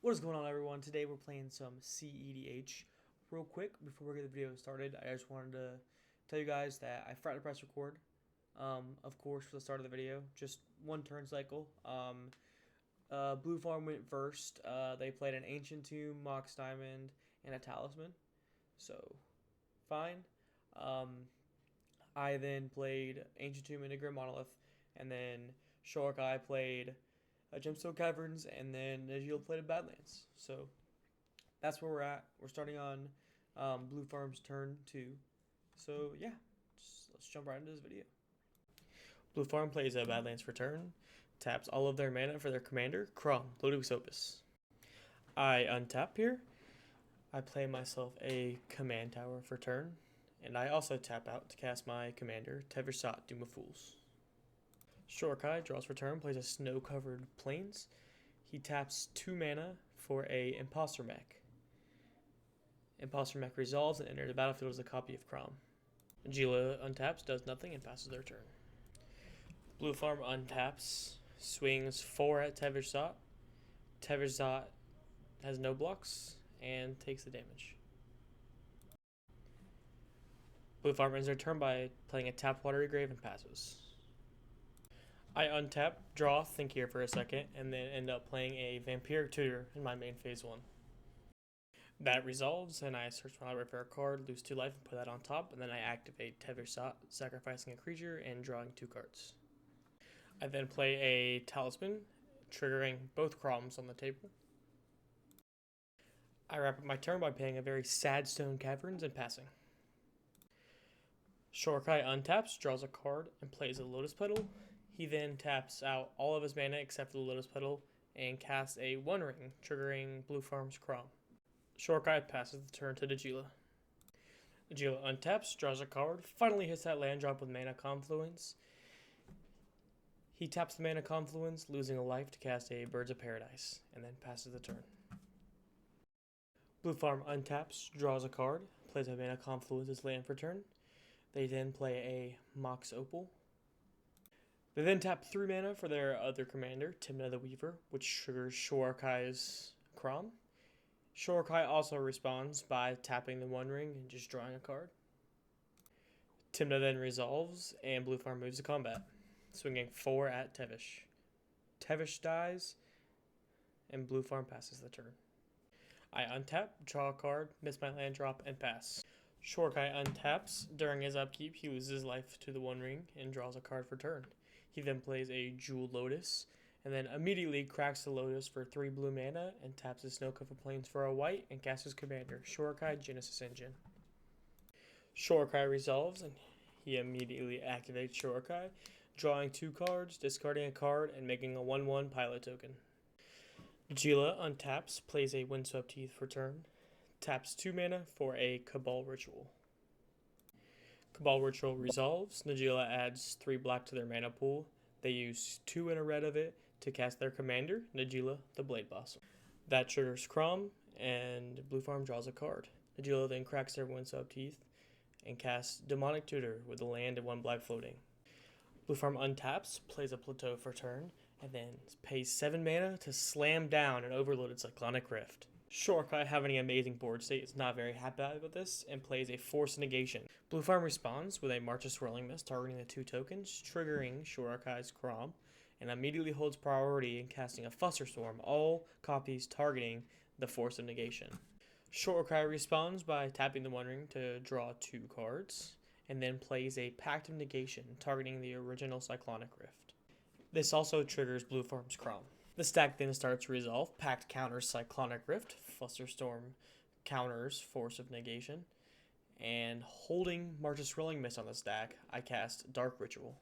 What is going on, everyone? Today we're playing some cEDH. Real quick, before we get the video started, I just wanted to tell you guys that I forgot to press record. Of course, for the start of the video, just one turn cycle. Blue Farm went first. They played an Ancient Tomb, Mox Diamond, and a Talisman. So, fine. I then played Ancient Tomb, Integral Monolith, and then Shorikai played Gemstone Caverns, and then Najeela played Badlands. So that's where we're at. We're starting on Blue Farm's turn 2. So yeah, let's jump right into this video. Blue Farm plays a Badlands for turn, taps all of their mana for their commander, Kraum, Ludwig's Opus. I untap here. I play myself a command tower for turn, and I also tap out to cast my commander, Tevesh, Doom of Fools. Shorikai draws for turn, plays a snow-covered plains. He taps 2 mana for a Imposter Mech. Imposter Mech resolves and enters the battlefield as a copy of Kraum. Najeela untaps, does nothing, and passes their turn. Blue Farm untaps, swings 4 at Tevesh. Tevesh has no blocks and takes the damage. Blue Farm ends their turn by playing a tapped Watery Grave and passes. I untap, draw, think here for a second, and then end up playing a Vampiric Tutor in my main phase 1. That resolves, and I search my library for a card, lose 2 life, and put that on top, and then I activate Tevesh, sacrificing a creature and drawing 2 cards. I then play a Talisman, triggering both Kraums on the table. I wrap up my turn by playing a very sad Stone Caverns and passing. Shorikai untaps, draws a card, and plays a Lotus Petal. He then taps out all of his mana except for the Lotus Petal and casts a One Ring, triggering Blue Farm's Kraum. Shorikai passes the turn to Najeela. Najeela untaps, draws a card, finally hits that land drop with Mana Confluence. He taps the Mana Confluence, losing a life to cast a Birds of Paradise, and then passes the turn. Blue Farm untaps, draws a card, plays a Mana Confluence as land for turn. They then play a Mox Opal. They then tap 3 mana for their other commander, Tymna the Weaver, which triggers Shorikai's Kraum. Shorikai also responds by tapping the One Ring and just drawing a card. Tymna then resolves, and Blue Farm moves to combat, swinging 4 at Tevesh. Tevesh dies, and Blue Farm passes the turn. I untap, draw a card, miss my land drop, and pass. Shorikai untaps. During his upkeep, he loses life to the One Ring and draws a card for turn. He then plays a Jewel Lotus, and then immediately cracks the Lotus for 3 blue mana and taps his Snow-Covered Plains for a white and casts his commander, Shorikai Genesis Engine. Shorikai resolves, and he immediately activates Shorikai, drawing 2 cards, discarding a card, and making a 1/1 pilot token. Najeela untaps, plays a Windswept Heath for turn, taps 2 mana for a Cabal Ritual. Cabal Ritual resolves. Najeela adds 3 black to their mana pool. They use 2 and a red of it to cast their commander, Najeela the Blade Boss. That triggers Kraum, and Blue Farm draws a card. Najeela then cracks their Windswept Heath and casts Demonic Tutor with a land and 1 black floating. Blue Farm untaps, plays a Plateau for turn, and then pays 7 mana to slam down an overloaded Cyclonic Rift. Shorikai, having an amazing board state, is not very happy about this and plays a Force Negation. Blue Farm responds with a March of Swirling Mist targeting the 2 tokens, triggering Shorikai's Kraum, and immediately holds priority in casting a Flusterstorm, all copies targeting the Force of Negation. Shorikai responds by tapping the One Ring to draw 2 cards, and then plays a Pact of Negation targeting the original Cyclonic Rift. This also triggers Blue Farm's Kraum. The stack then starts to resolve. Pact counters Cyclonic Rift. Flusterstorm counters Force of Negation. And holding March of Swirling Mist on the stack, I cast Dark Ritual.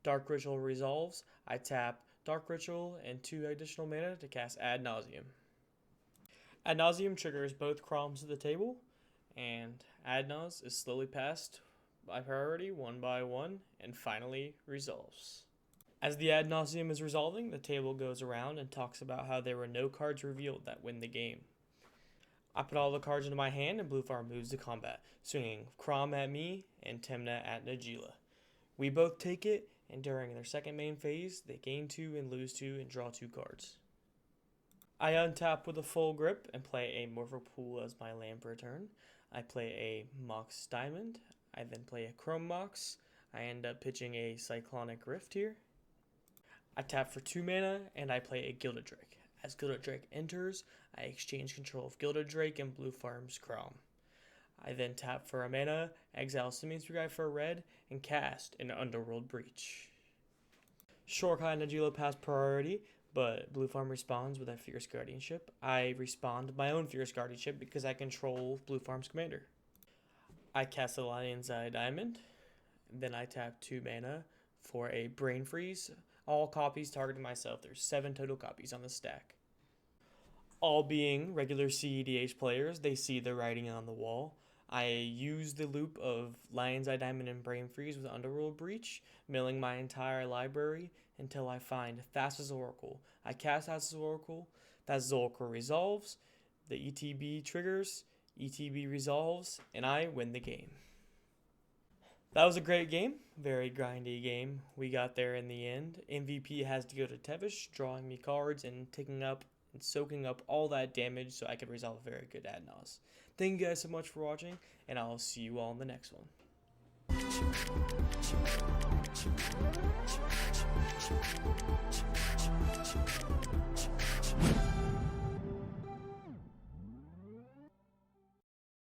Dark Ritual resolves. I tap Dark Ritual and 2 additional mana to cast Ad Nauseam. Ad Nauseam triggers both Kraums to the table, and Ad Naus is slowly passed by priority 1 by 1 and finally resolves. As the Ad Nauseam is resolving, the table goes around and talks about how there were no cards revealed that win the game. I put all the cards into my hand, and Blue Farm moves to combat, swinging Kraum at me and Tymna at Najeela. We both take it, and during their second main phase, they gain 2 and lose 2 and draw 2 cards. I untap with a full grip and play a Morphle as my land for a turn. I play a Mox Diamond. I then play a Chrome Mox. I end up pitching a Cyclonic Rift here. I tap for 2 mana and I play a Gilded Drake. As Gilded Drake enters, I exchange control of Gilded Drake and Blue Farm's Kraum. I then tap for a mana, exile Simian Guy for a red, and cast an Underworld Breach. Shorikai and Najeela pass priority, but Blue Farm responds with a Fierce Guardianship. I respond with my own Fierce Guardianship because I control Blue Farm's commander. I cast a Lion's Eye Diamond. Then I tap 2 mana for a Brain Freeze. All copies targeting myself. There's 7 total copies on the stack. All being regular cEDH players, they see the writing on the wall. I use the loop of Lion's Eye Diamond and Brain Freeze with Underworld Breach, milling my entire library until I find Thassa's Oracle. I cast Thassa's Oracle, Thassa's Oracle resolves, the ETB triggers, ETB resolves, and I win the game. That was a great game, very grindy game. We got there in the end. MVP has to go to Tevesh, drawing me cards and taking up and soaking up all that damage so I could resolve a very good ad Naus. Thank you guys so much for watching, and I'll see you all in the next one.